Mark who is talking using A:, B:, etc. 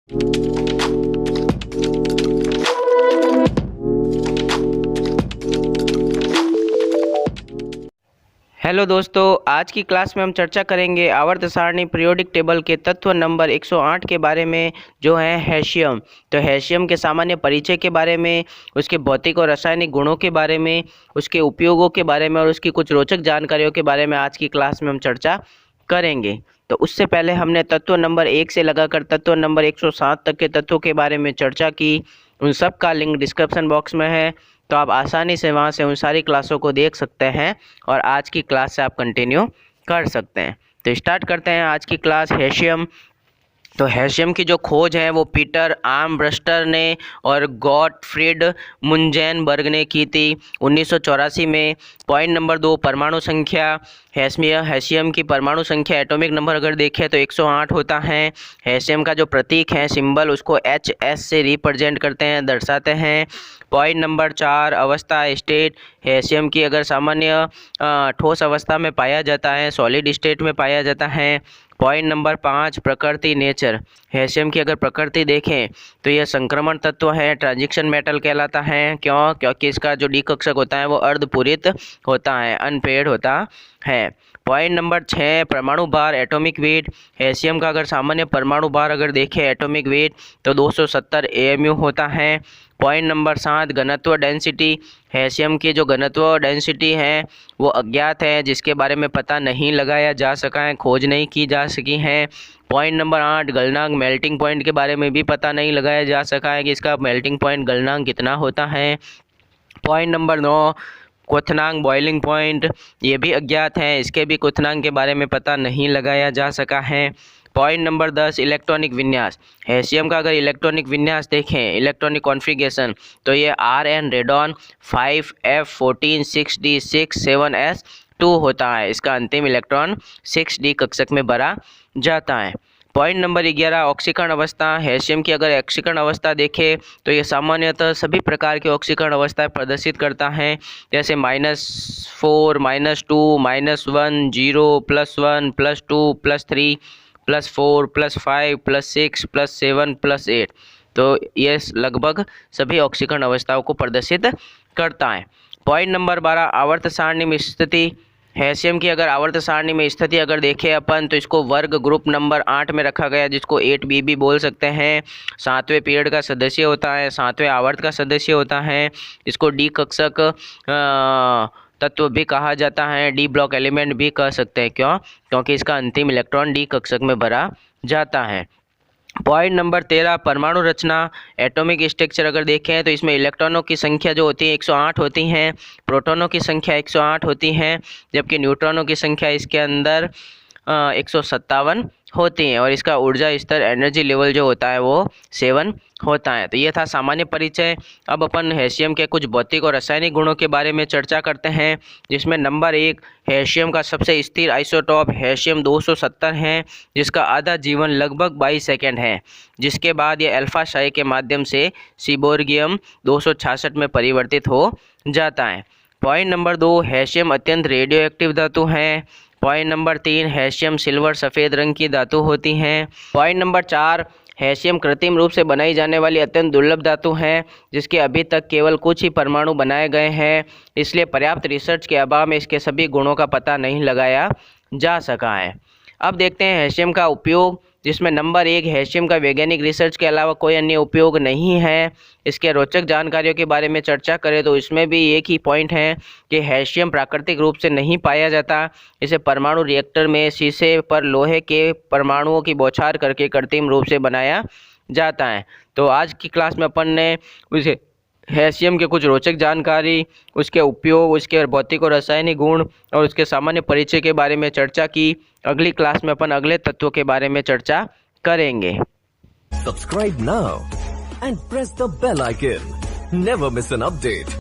A: Hello दोस्तों, आज की क्लास में हम चर्चा करेंगे आवर्त सारणी पीरियोडिक टेबल के तत्व नंबर 108 के बारे में, जो है हैशियम। तो हैशियम के सामान्य परिचय के बारे में, उसके भौतिक और रासायनिक गुणों के बारे में, उसके उपयोगों के बारे में और उसकी कुछ रोचक जानकारियों के बारे में आज की क्लास में हम चर्चा करेंगे। तो उससे पहले हमने तत्व नंबर 1 से लगाकर तत्व नंबर 107 तक के तत्वों के बारे में चर्चा की। उन सब का लिंक डिस्क्रिप्शन बॉक्स में है, तो आप आसानी से वहां से उन सारी क्लासों को देख सकते हैं और आज की क्लास से आप कंटिन्यू कर सकते हैं। तो स्टार्ट करते हैं आज की क्लास। हैशियम। तो हैशियम की जो खोज है वो पीटर आर्मब्रस्टर ने और गॉटफ्रीड मुंजेनबर्ग ने की थी 1984 में। पॉइंट नंबर 2, परमाणु संख्या। हैशियम की परमाणु संख्या एटॉमिक नंबर अगर देखें तो 108 होता है। हैशियम का जो प्रतीक है, सिंबल, उसको HS से रिप्रेजेंट करते हैं, दर्शाते हैं। पॉइंट नंबर 4, अवस्था, स्टेट। हैशियम की अगर सामान्य ठोस अवस्था में पाया जाता है, सॉलिड स्टेट में पाया जाता है। पॉइंट नंबर 5, प्रकृति, नेचर। हैशियम की अगर प्रकृति देखें तो यह संक्रमण तत्व है, ट्रांजिशन मेटल कहलाता है। क्योंकि इसका जो डी कक्षक होता है वो अर्धपूरित होता है, अनपेयर्ड होता है। पॉइंट नंबर 6, परमाणु भार, एटॉमिक वेट। हैशियम का अगर सामान्य परमाणु भार अगर देखें, एटॉमिक वेट, तो 270 AMU होता है। पॉइंट नंबर 7, घनत्व, डेंसिटी। हैशियम की जो घनत्व डेंसिटी है वो अज्ञात है, जिसके बारे में पता नहीं लगाया जा सका है, खोज नहीं की जा सकी है। पॉइंट नंबर 8, गलनांक, मेल्टिंग पॉइंट के बारे में भी पता नहीं लगाया जा सका है कि इसका मेल्टिंग पॉइंट, गलनांक कितना होता है। पॉइंट नंबर 9, क्वथनांक, बॉइलिंग पॉइंट, ये भी अज्ञात है, इसके भी क्वथनांक के बारे में पता नहीं लगाया जा सका है। पॉइंट नंबर 10, इलेक्ट्रॉनिक विन्यास। हैशियम का अगर इलेक्ट्रॉनिक विन्यास देखें, इलेक्ट्रॉनिक कॉन्फ़िगरेशन, तो ये RN radon 5F14 6D 6 7S2 होता है। इसका अंतिम इलेक्ट्रॉन 6D कक्षक में भरा जाता है। पॉइंट नंबर 11, ऑक्सीकरण अवस्था। हैशियम की अगर ऑक्सीकरण अवस्था देखें तो ये सामान्यतः सभी प्रकार की ऑक्सीकरण अवस्थाएं प्रदर्शित करता है, जैसे -4, -2, -1, 0, +1, +2, +3, +4, +5, +6, +7, +8। तो ये लगभग सभी ऑक्सीकरण अवस्थाओं को प्रदर्शित करता है। पॉइंट नंबर 12, आवर्त सारणी में स्थिति। हैशियम की अगर आवर्त सारणी में स्थिति अगर देखें अपन, तो इसको वर्ग ग्रुप नंबर 8 में रखा गया, जिसको 8B भी बोल सकते हैं। 7वें पीरियड का सदस्य होता है, 7वें आवर्त का सदस्य होता है। इसको डी कक्षक तत्व भी कहा जाता है, डी ब्लॉक एलिमेंट भी कह सकते हैं। क्योंकि इसका अंतिम इलेक्ट्रॉन डी कक्षक में भरा जाता है। पॉइंट नंबर 13, परमाणु रचना, एटॉमिक स्ट्रक्चर अगर देखें तो इसमें इलेक्ट्रॉनों की संख्या जो होती है 108 होती हैं, प्रोटॉनों की संख्या 108 होती हैं, जबकि न्यूट्रॉनों की संख्या इसके अंदर 157 होती हैं, और इसका ऊर्जा स्तर, एनर्जी लेवल जो होता है वो 7 होता है। तो ये था सामान्य परिचय। अब अपन हैशियम के कुछ भौतिक और रासायनिक गुणों के बारे में चर्चा करते हैं, जिसमें नंबर 1, हैशियम का सबसे स्थिर आइसोटॉप हैशियम 270 है, जिसका आधा जीवन लगभग 22 सेकेंड है, जिसके बाद ये अल्फा क्षय के माध्यम से सीबोर्गियम 266 में परिवर्तित हो जाता है। पॉइंट नंबर 2, हैशियम अत्यंत रेडियो एक्टिव धातु है। पॉइंट नंबर 3, हैशियम सिल्वर सफ़ेद रंग की धातु होती हैं। पॉइंट नंबर 4, हैशियम कृत्रिम रूप से बनाई जाने वाली अत्यंत दुर्लभ धातु है, जिसके अभी तक केवल कुछ ही परमाणु बनाए गए हैं, इसलिए पर्याप्त रिसर्च के अभाव में इसके सभी गुणों का पता नहीं लगाया जा सका है। अब देखते हैं हैशियम का उपयोग, जिसमें नंबर 1, हैशियम का वैज्ञानिक रिसर्च के अलावा कोई अन्य उपयोग नहीं है। इसके रोचक जानकारियों के बारे में चर्चा करें तो इसमें भी एक ही पॉइंट है कि हैशियम प्राकृतिक रूप से नहीं पाया जाता। इसे परमाणु रिएक्टर में शीशे पर लोहे के परमाणुओं की बौछार करके कृत्रिम रूप से बनाया जाता है। तो आज की क्लास में अपन ने उसे हैशियम के कुछ रोचक जानकारी, उसके उपयोग, उसके भौतिक और रासायनिक गुण और उसके सामान्य परिचय के बारे में चर्चा की। अगली क्लास में अपन अगले तत्वों के बारे में चर्चा करेंगे।
B: Subscribe now and press the bell icon. Never miss an update.